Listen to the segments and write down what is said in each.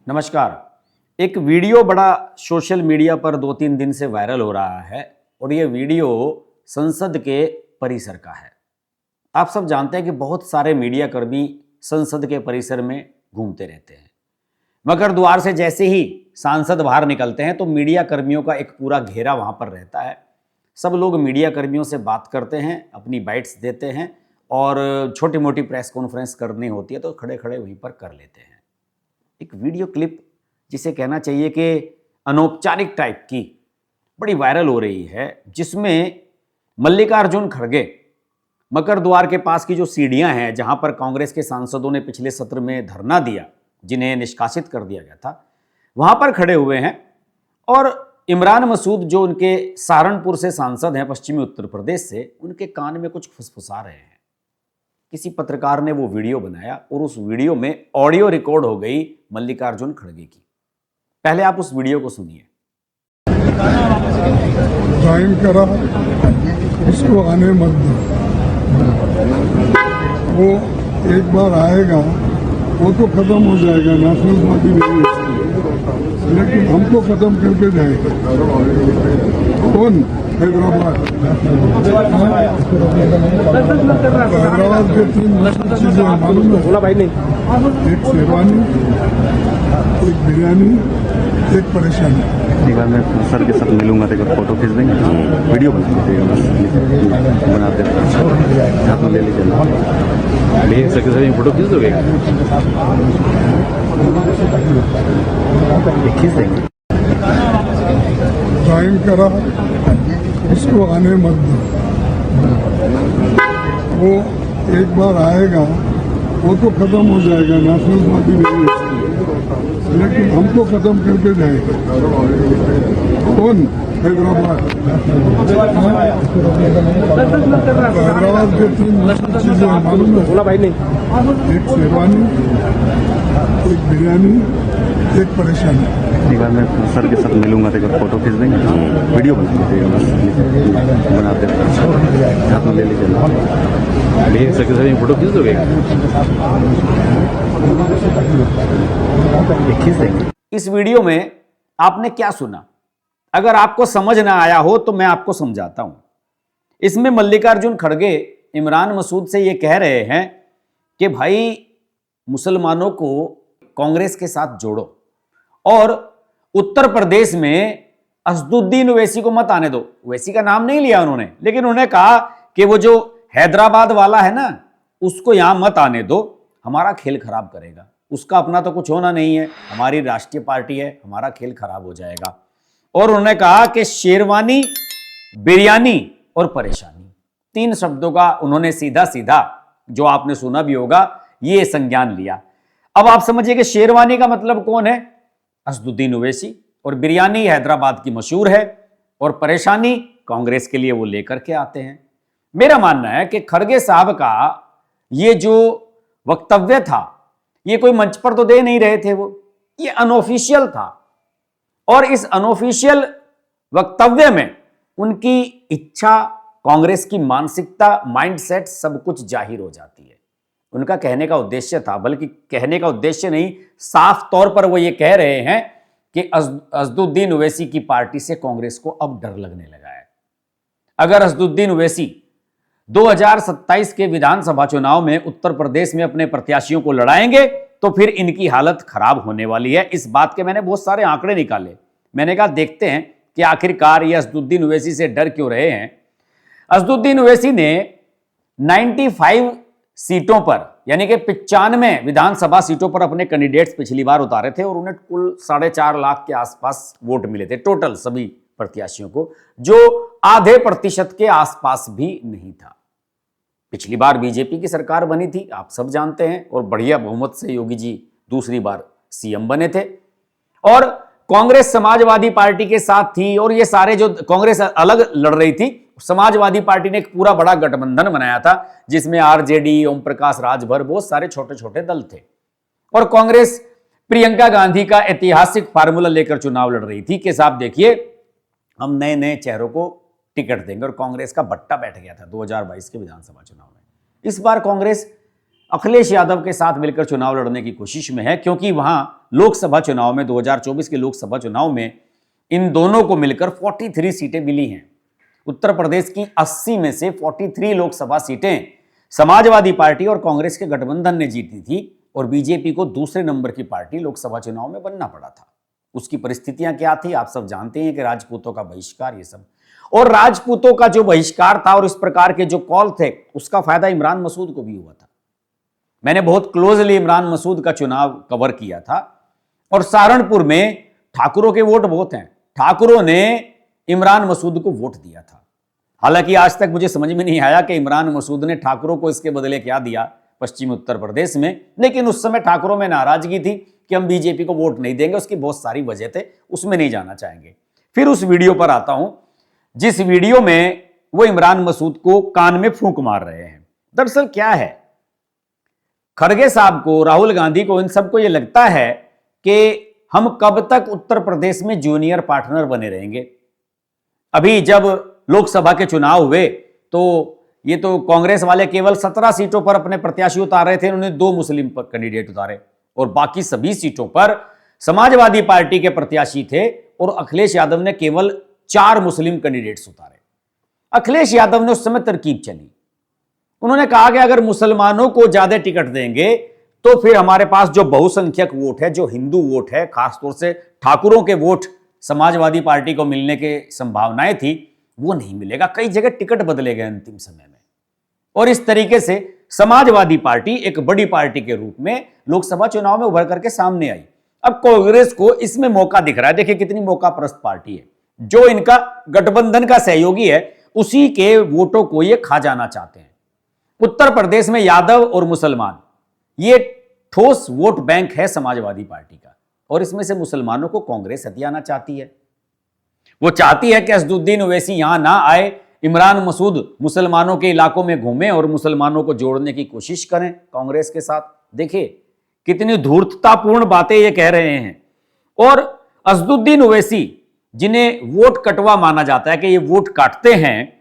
नमस्कार। एक वीडियो बड़ा सोशल मीडिया पर 2-3 दिन से वायरल हो रहा है और ये वीडियो संसद के परिसर का है। आप सब जानते हैं कि बहुत सारे मीडिया कर्मी संसद के परिसर में घूमते रहते हैं, मगर द्वार से जैसे ही सांसद बाहर निकलते हैं तो मीडिया कर्मियों का एक पूरा घेरा वहां पर रहता है। सब लोग मीडिया कर्मियों से बात करते हैं, अपनी बाइट्स देते हैं और छोटी मोटी प्रेस कॉन्फ्रेंस करनी होती है तो खड़े खड़े वहीं पर कर लेते हैं। एक वीडियो क्लिप जिसे कहना चाहिए कि अनौपचारिक टाइप की बड़ी वायरल हो रही है, जिसमें मल्लिकार्जुन खड़गे मकर द्वार के पास की जो सीढ़ियां हैं जहां पर कांग्रेस के सांसदों ने पिछले सत्र में धरना दिया, जिन्हें निष्कासित कर दिया गया था, वहां पर खड़े हुए हैं और इमरान मसूद जो उनके सहारनपुर से सांसद हैं, पश्चिमी उत्तर प्रदेश से, उनके कान में कुछ फुसफुसा रहे हैं। किसी पत्रकार ने वो वीडियो बनाया और उस वीडियो में ऑडियो रिकॉर्ड हो गई मल्लिकार्जुन खड़गे की। पहले आप उस वीडियो को सुनिए। ज्वाइन करा, उसको आने मत दो। वो एक बार आएगा वो तो खत्म हो जाएगा, नेशनल पार्टी नहीं है, लेकिन हमको खत्म करके जाएगा। कौन? हैदराबाद। हैदराबाद के 3 चीजें मालूम है, एक शेरवानी, एक बिरयानी, एक परेशानी। एक बार मैं सर के साथ मिलूंगा तो एक फोटो खींच देंगे, वीडियो बना दीजिएगा, बस बनाते हैं, हाथ में ले लीजिए। भैया सर के साथ फोटो खींच दोगे? खींच देंगे। ज्वाइन करा, उसको आने मत दो। वो एक बार आएगा वो तो खत्म हो जाएगा, नेशनल पार्टी नहीं है, लेकिन हमको खत्म करके जाएगा। कौन? हैदराबाद। हैदराबाद के 3 चीजें मालूम है, एक शेरवानी, एक बिरयानी, एक परेशानी। एक बार मैं सर के साथ मिलूंगा तो एक फोटो खींच देंगे, वीडियो बना दीजिएगा, बस बनाते हैं, हाथ में ले लीजिए। भैया सर के साथ फोटो खींच दोगे? खींच देंगे। इस वीडियो में आपने क्या सुना? अगर आपको समझ ना आया हो तो मैं आपको समझाता हूं। इसमें मल्लिकार्जुन खड़गे इमरान मसूद से यह कह रहे हैं कि भाई मुसलमानों को कांग्रेस के साथ जोड़ो और उत्तर प्रदेश में असदुद्दीन ओवैसी को मत आने दो। ओवैसी का नाम नहीं लिया उन्होंने, लेकिन उन्होंने कहा कि वो जो हैदराबाद वाला है ना, उसको यहां मत आने दो, हमारा खेल खराब करेगा। उसका अपना तो कुछ होना नहीं है, हमारी राष्ट्रीय पार्टी है, हमारा खेल खराब हो जाएगा। और उन्होंने कहा कि शेरवानी, बिरयानी और परेशानी, 3 शब्दों का उन्होंने सीधा सीधा, जो आपने सुना भी होगा, ये संज्ञान लिया। अब आप समझिए कि शेरवानी का मतलब कौन है? असदुद्दीन ओवैसी। और बिरयानी हैदराबाद की मशहूर है और परेशानी कांग्रेस के लिए वो लेकर के आते हैं। मेरा मानना है कि खड़गे साहब का ये जो वक्तव्य था, ये कोई मंच पर तो दे नहीं रहे थे, वो ये अनऑफिशियल था और इस अनऑफिशियल वक्तव्य में उनकी इच्छा, कांग्रेस की मानसिकता, माइंडसेट सब कुछ जाहिर हो जाती है। उनका कहने का उद्देश्य था, बल्कि कहने का उद्देश्य नहीं, साफ तौर पर वो ये कह रहे हैं कि असदुद्दीन ओवैसी की पार्टी से कांग्रेस को अब डर लगने लगा है। अगर असदुद्दीन ओवैसी 2027 के विधानसभा चुनाव में उत्तर प्रदेश में अपने प्रत्याशियों को लड़ाएंगे तो फिर इनकी हालत खराब होने वाली है। इस बात के मैंने बहुत सारे आंकड़े निकाले। मैंने कहा देखते हैं कि आखिरकार ये असदुद्दीन ओवैसी से डर क्यों रहे हैं। असदुद्दीन ओवैसी ने 95 सीटों पर, यानी कि 95 विधानसभा सीटों पर अपने कैंडिडेट्स पिछली बार उतारे थे और उन्हें कुल 4.5 लाख के आसपास वोट मिले थे टोटल सभी प्रत्याशियों को, जो आधे प्रतिशत के आसपास भी नहीं था। पिछली बार बीजेपी की सरकार बनी थी, आप सब जानते हैं, और बढ़िया बहुमत से योगी जी दूसरी बार सीएम बने थे। और कांग्रेस समाजवादी पार्टी के साथ थी और ये सारे जो कांग्रेस अलग लड़ रही थी, समाजवादी पार्टी ने एक पूरा बड़ा गठबंधन बनाया था जिसमें आरजेडी, ओम प्रकाश राजभर, बहुत सारे छोटे छोटे दल थे। और कांग्रेस प्रियंका गांधी का ऐतिहासिक फार्मूला लेकर चुनाव लड़ रही थी कि साहब देखिए हम नए नए चेहरों को टिकट देंगे, और कांग्रेस का बट्टा बैठ गया था 2022 के विधानसभा चुनाव में। इस बार कांग्रेस अखिलेश यादव के साथ मिलकर चुनाव लड़ने की कोशिश में है, क्योंकि वहां लोकसभा चुनाव में 2024 के लोकसभा चुनाव में इन दोनों को मिलकर 43 सीटें मिली हैं। उत्तर प्रदेश की 80 में से 43 लोकसभा सीटें समाजवादी पार्टी और कांग्रेस के गठबंधन ने जीती थी और बीजेपी को दूसरे नंबर की पार्टी लोकसभा चुनाव में बनना पड़ा था। उसकी परिस्थितियां क्या थी आप सब जानते हैं कि राजपूतों का बहिष्कार, ये सब, और राजपूतों का जो बहिष्कार था और इस प्रकार के जो कॉल थे, उसका फायदा इमरान मसूद को भी हुआ था। मैंने बहुत क्लोजली इमरान मसूद का चुनाव कवर किया था और सहारनपुर में ठाकुरों के वोट बहुत हैं। ठाकुरों ने इमरान मसूद को वोट दिया था। हालांकि आज तक मुझे समझ में नहीं आया कि इमरान मसूद ने ठाकुरों को इसके बदले क्या दिया पश्चिमी उत्तर प्रदेश में, लेकिन उस समय ठाकुरों में नाराजगी थी कि हम बीजेपी को वोट नहीं देंगे। उसकी बहुत सारी वजह थे, उसमें नहीं जाना चाहेंगे। फिर उस वीडियो पर आता हूं जिस वीडियो में वो इमरान मसूद को कान में फूंक मार रहे हैं। दरअसल क्या है, खड़गे साहब को, राहुल गांधी को, इन सबको ये लगता है कि हम कब तक उत्तर प्रदेश में जूनियर पार्टनर बने रहेंगे। अभी जब लोकसभा के चुनाव हुए तो ये तो कांग्रेस वाले केवल 17 सीटों पर अपने प्रत्याशी उतार रहे थे, उन्होंने 2 मुस्लिम कैंडिडेट उतारे और बाकी सभी सीटों पर समाजवादी पार्टी के प्रत्याशी थे और अखिलेश यादव ने केवल 4 मुस्लिम कैंडिडेट्स उतारे। अखिलेश यादव ने उस समय तरकीब चली, उन्होंने कहा कि अगर मुसलमानों को ज्यादा टिकट देंगे तो फिर हमारे पास जो बहुसंख्यक वोट है, जो हिंदू वोट है, खासतौर से ठाकुरों के वोट समाजवादी पार्टी को मिलने की संभावनाएं थी, वो नहीं मिलेगा। कई जगह टिकट बदले गए अंतिम समय में और इस तरीके से समाजवादी पार्टी एक बड़ी पार्टी के रूप में लोकसभा चुनाव में उभर करके सामने आई। अब कांग्रेस को इसमें मौका दिख रहा है। देखिए कितनी मौकाप्रस्त पार्टी है, जो इनका गठबंधन का सहयोगी है उसी के वोटों को ये खा जाना चाहते हैं। उत्तर प्रदेश में यादव और मुसलमान ये ठोस वोट बैंक है समाजवादी पार्टी का और इसमें से मुसलमानों को कांग्रेस हथियाना चाहती है। वो चाहती है कि असदुद्दीन ओवैसी यहां ना आए, इमरान मसूद मुसलमानों के इलाकों में घूमें और मुसलमानों को जोड़ने की कोशिश करें कांग्रेस के साथ। देखिए कितनी धूर्ततापूर्ण बातें ये कह रहे हैं। और असदुद्दीन ओवैसी जिन्हें वोट कटवा माना जाता है कि ये वोट काटते हैं,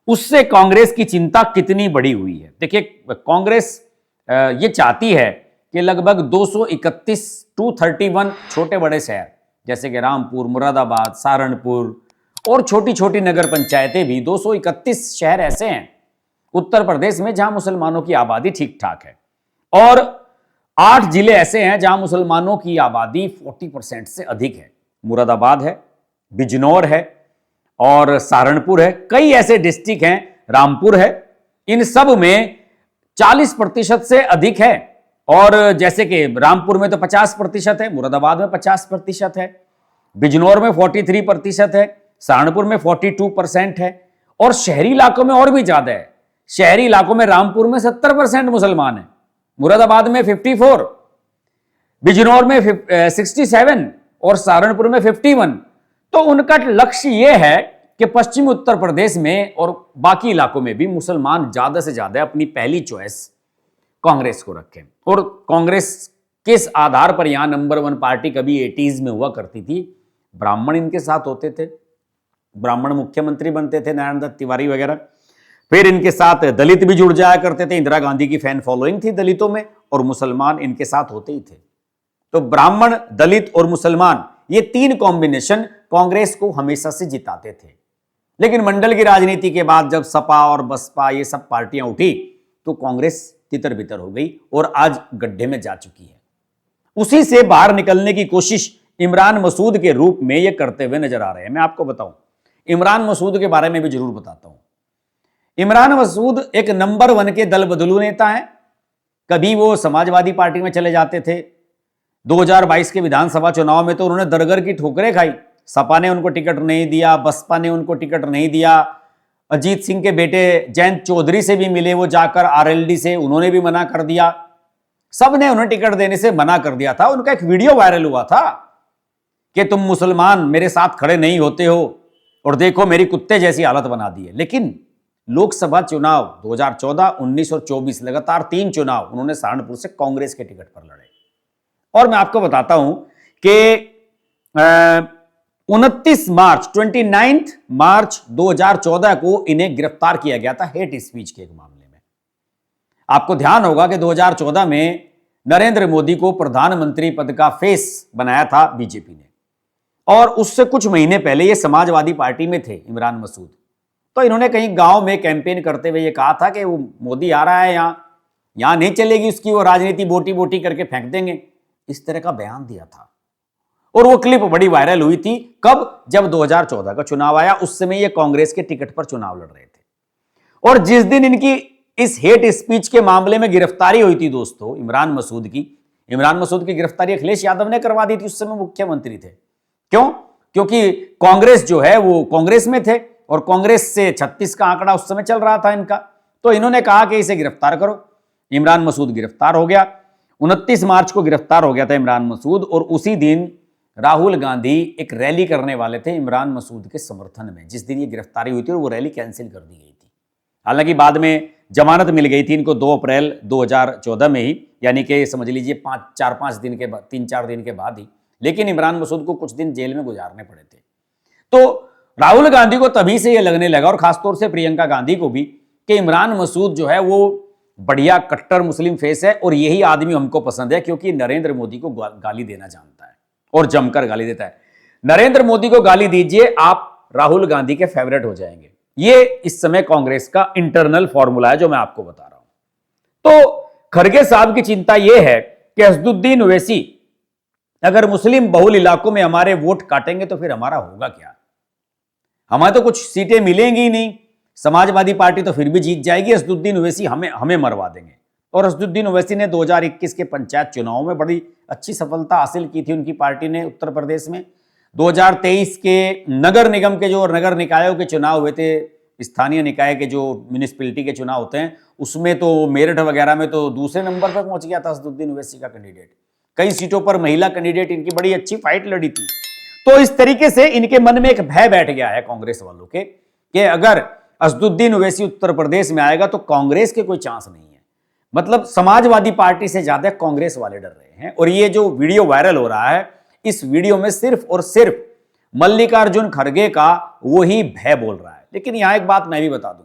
उससे कांग्रेस की चिंता कितनी बड़ी हुई है। देखिए कांग्रेस ये चाहती है कि लगभग 231 छोटे बड़े शहर जैसे कि रामपुर, मुरादाबाद, सहारनपुर और छोटी छोटी नगर पंचायतें भी, 231 शहर ऐसे हैं उत्तर प्रदेश में जहां मुसलमानों की आबादी ठीक ठाक है और 8 जिले ऐसे हैं जहां मुसलमानों की आबादी 40% से अधिक है। मुरादाबाद है, बिजनौर है और सहारनपुर है। कई ऐसे डिस्ट्रिक्ट हैं, रामपुर है, इन सब में 40% से अधिक है। और जैसे कि रामपुर में तो 50% है, मुरादाबाद में 50% है, बिजनौर में 43% है, सहारनपुर में 42% है और शहरी इलाकों में और भी ज्यादा है। शहरी इलाकों में रामपुर में 70% मुसलमान है, मुरादाबाद में 54, बिजनौर में 67 और सहारनपुर में 51। तो उनका लक्ष्य यह है कि पश्चिमी उत्तर प्रदेश में और बाकी इलाकों में भी मुसलमान ज्यादा से ज्यादा अपनी पहली चॉइस कांग्रेस को रखें। और कांग्रेस किस आधार पर यहां नंबर 1 पार्टी कभी 80s में हुआ करती थी, ब्राह्मण इनके साथ होते थे, ब्राह्मण मुख्यमंत्री बनते थे, नारायण दत्त तिवारी वगैरह। फिर इनके साथ दलित भी जुड़ जाया करते थे, इंदिरा गांधी की फैन फॉलोइंग थी दलितों में और मुसलमान इनके साथ होते ही थे। तो ब्राह्मण, दलित और मुसलमान ये 3 कॉम्बिनेशन कांग्रेस को हमेशा से जिताते थे। लेकिन मंडल की राजनीति के बाद जब सपा और बसपा ये सब पार्टियां उठी तो कांग्रेस तितर बितर हो गई और आज गड्ढे में जा चुकी है। उसी से बाहर निकलने की कोशिश इमरान मसूद के रूप में ये करते हुए नजर आ रहे हैं। मैं आपको बताऊं, इमरान मसूद के बारे में भी जरूर बताता हूं। इमरान मसूद एक नंबर 1 के दल बदलू नेता हैं। कभी वो समाजवादी पार्टी में चले जाते थे, 2022 के विधानसभा चुनाव में तो उन्होंने दरगर की ठोकरें खाई। सपा ने उनको टिकट नहीं दिया, बसपा ने उनको टिकट नहीं दिया। अजीत सिंह के बेटे जयंत चौधरी से भी मिले वो जाकर आरएलडी से, उन्होंने भी मना कर दिया। सबने उन्हें टिकट देने से मना कर दिया था। उनका एक वीडियो वायरल हुआ था कि तुम मुसलमान मेरे साथ खड़े नहीं होते हो और देखो मेरी कुत्ते जैसी हालत बना दी है। लेकिन लोकसभा चुनाव 2014, 19 और 24 लगातार 3 चुनाव उन्होंने सहारनपुर से कांग्रेस के टिकट पर लड़े। और मैं आपको बताता हूं कि 29 मार्च 2014 को इन्हें गिरफ्तार किया गया था हेट स्पीच के एक मामले में। आपको ध्यान होगा कि 2014 में नरेंद्र मोदी को प्रधानमंत्री पद का फेस बनाया था बीजेपी ने, और उससे कुछ महीने पहले ये समाजवादी पार्टी में थे इमरान मसूद। तो इन्होंने कहीं गांव में कैंपेन करते हुए ये कहा था कि वो मोदी आ रहा है, यहां नहीं चलेगी उसकी वो राजनीति, बोटी बोटी करके फेंक देंगे, इस तरह का बयान दिया था। और वो क्लिप बड़ी वायरल हुई थी। कब? जब 2014 का चुनाव आया, उस समय ये कांग्रेस के टिकट पर चुनाव लड़ रहे थे। और जिस दिन इनकी इस हेट स्पीच के मामले में गिरफ्तारी हुई थी दोस्तों, इमरान मसूद की गिरफ्तारी अखिलेश यादव ने करवा दी थी, उस समय मुख्यमंत्री थे। क्यों? क्योंकि कांग्रेस जो है वो कांग्रेस में थे और कांग्रेस से 36 का आंकड़ा उस समय चल रहा था इनका। तो इन्होंने कहा कि इसे गिरफ्तार करो। इमरान मसूद गिरफ्तार हो गया। 29 मार्च को गिरफ्तार हो गया था इमरान मसूद, और उसी दिन राहुल गांधी एक रैली करने वाले थे इमरान मसूद के समर्थन में, जिस दिन ये गिरफ्तारी हुई थी, और वो रैली कैंसिल कर दी गई थी। हालांकि बाद में जमानत मिल गई थी इनको 2 अप्रैल 2014 में ही, यानी कि समझ लीजिए 3-4 दिन के बाद ही। लेकिन इमरान मसूद को कुछ दिन जेल में गुजारने पड़े थे। तो राहुल गांधी को तभी से यह लगने लगा, और खासतौर से प्रियंका गांधी को भी, कि इमरान मसूद जो है वो बढ़िया कट्टर मुस्लिम फेस है, और यही आदमी हमको पसंद है क्योंकि नरेंद्र मोदी को गाली देना जानता है और जमकर गाली देता है। नरेंद्र मोदी को गाली दीजिए, आप राहुल गांधी के फेवरेट हो जाएंगे। ये इस समय कांग्रेस का इंटरनल फॉर्मूला है जो मैं आपको बता रहा हूं। तो खड़गे साहब की चिंता यह है कि असदुद्दीन ओवैसी अगर मुस्लिम बहुल इलाकों में हमारे वोट काटेंगे तो फिर हमारा होगा क्या? हमें तो कुछ सीटें मिलेंगी ही नहीं। समाजवादी पार्टी तो फिर भी जीत जाएगी, असदुद्दीन ओवैसी हमें मरवा देंगे। और असदुद्दीन ओवैसी ने 2021 के पंचायत चुनाव में बड़ी अच्छी सफलता हासिल की थी उनकी पार्टी ने उत्तर प्रदेश में। 2023 के नगर निगम के जो नगर निकायों के चुनाव हुए थे, स्थानीय निकाय के जो म्यूनिसिपैलिटी के चुनाव होते हैं, उसमें तो मेरठ वगैरह में तो दूसरे नंबर पर पहुंच गया था असदुद्दीन ओवैसी का कैंडिडेट। कई सीटों पर महिला कैंडिडेट इनकी बड़ी अच्छी फाइट लड़ी थी। तो इस तरीके से इनके मन में एक भय बैठ गया है कांग्रेस वालों के कि अगर असदुद्दीन ओवैसी उत्तर प्रदेश में आएगा तो कांग्रेस के कोई चांस नहीं है। मतलब समाजवादी पार्टी से ज्यादा कांग्रेस वाले डर रहे हैं। और ये जो वीडियो वायरल हो रहा है, इस वीडियो में सिर्फ और सिर्फ मल्लिकार्जुन खड़गे का वही भय बोल रहा है। लेकिन यहां एक बात मैं भी बता दूं,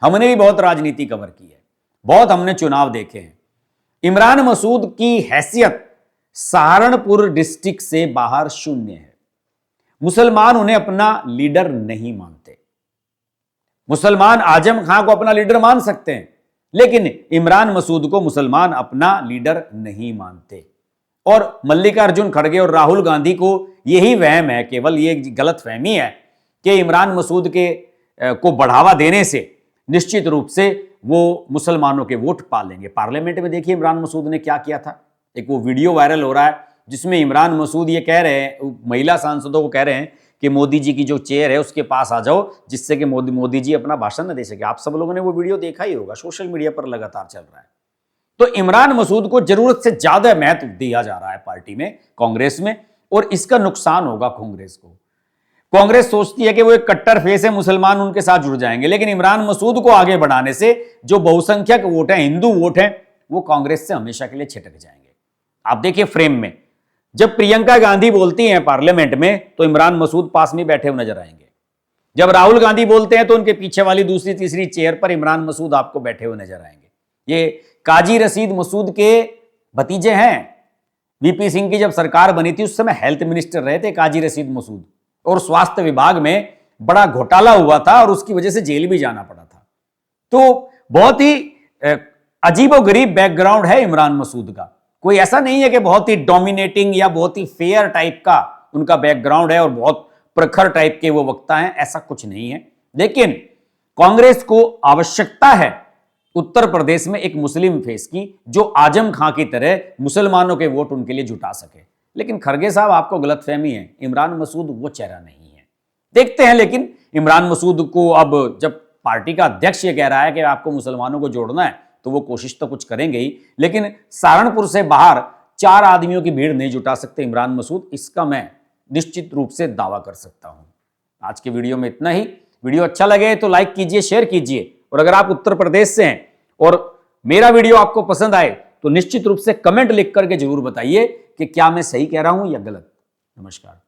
हमने भी बहुत राजनीति कवर की है, बहुत हमने चुनाव देखे हैं। इमरान मसूद की हैसियत सहारनपुर डिस्ट्रिक्ट से बाहर शून्य है। मुसलमान उन्हें अपना लीडर नहीं मानते। मुसलमान आजम खां को अपना लीडर मान सकते हैं, लेकिन इमरान मसूद को मुसलमान अपना लीडर नहीं मानते। और मल्लिकार्जुन खड़गे और राहुल गांधी को यही वहम है, केवल ये गलत फहमी है कि इमरान मसूद को बढ़ावा देने से निश्चित रूप से वो मुसलमानों के वोट पा लेंगे। पार्लियामेंट में देखिए इमरान मसूद ने क्या किया था। एक वो वीडियो वायरल हो रहा है जिसमें इमरान मसूद ये कह रहे हैं, महिला सांसदों को कह रहे हैं कि मोदी जी की जो चेयर है उसके पास आ जाओ, जिससे कि मोदी जी अपना भाषण न दे सके। आप सब लोगों ने वो वीडियो देखा ही होगा, सोशल मीडिया पर लगातार चल रहा है। तो इमरान मसूद को जरूरत से ज्यादा महत्व दिया जा रहा है पार्टी में, कांग्रेस में, और इसका नुकसान होगा कांग्रेस को। कांग्रेस सोचती है कि वो एक कट्टर फेस है, मुसलमान उनके साथ जुड़ जाएंगे, लेकिन इमरान मसूद को आगे बढ़ाने से जो बहुसंख्यक वोट है, हिंदू वोट है, वो कांग्रेस से हमेशा के लिए छिटक जाएंगे। आप देखिए फ्रेम में जब प्रियंका गांधी बोलती हैं पार्लियामेंट में तो इमरान मसूद पास में बैठे हुए नजर आएंगे। जब राहुल गांधी बोलते हैं तो उनके पीछे वाली दूसरी तीसरी चेयर पर इमरान मसूद आपको बैठे हुए नजर आएंगे। ये काजी रशीद मसूद के भतीजे हैं। वीपी सिंह की जब सरकार बनी थी उस समय हेल्थ मिनिस्टर रहे थे काजी रशीद मसूद, और स्वास्थ्य विभाग में बड़ा घोटाला हुआ था और उसकी वजह से जेल भी जाना पड़ा था। तो बहुत ही अजीबोगरीब बैकग्राउंड है इमरान मसूद का। कोई ऐसा नहीं है कि बहुत ही डोमिनेटिंग या बहुत ही फेयर टाइप का उनका बैकग्राउंड है और बहुत प्रखर टाइप के वो वक्ता हैं, ऐसा कुछ नहीं है। लेकिन कांग्रेस को आवश्यकता है उत्तर प्रदेश में एक मुस्लिम फेस की, जो आजम खां की तरह मुसलमानों के वोट उनके लिए जुटा सके। लेकिन खड़गे साहब आपको गलतफहमी है, इमरान मसूद वो चेहरा नहीं है। देखते हैं, लेकिन इमरान मसूद को अब जब पार्टी का अध्यक्ष ये कह रहा है कि आपको मुसलमानों को जोड़ना है तो वो कोशिश तो कुछ करेंगे ही, लेकिन सहारनपुर से बाहर 4 आदमियों की भीड़ नहीं जुटा सकते इमरान मसूद, इसका मैं निश्चित रूप से दावा कर सकता हूं। आज के वीडियो में इतना ही। वीडियो अच्छा लगे तो लाइक कीजिए, शेयर कीजिए, और अगर आप उत्तर प्रदेश से हैं और मेरा वीडियो आपको पसंद आए तो निश्चित रूप से कमेंट लिख करके जरूर बताइए कि क्या मैं सही कह रहा हूं या गलत। नमस्कार।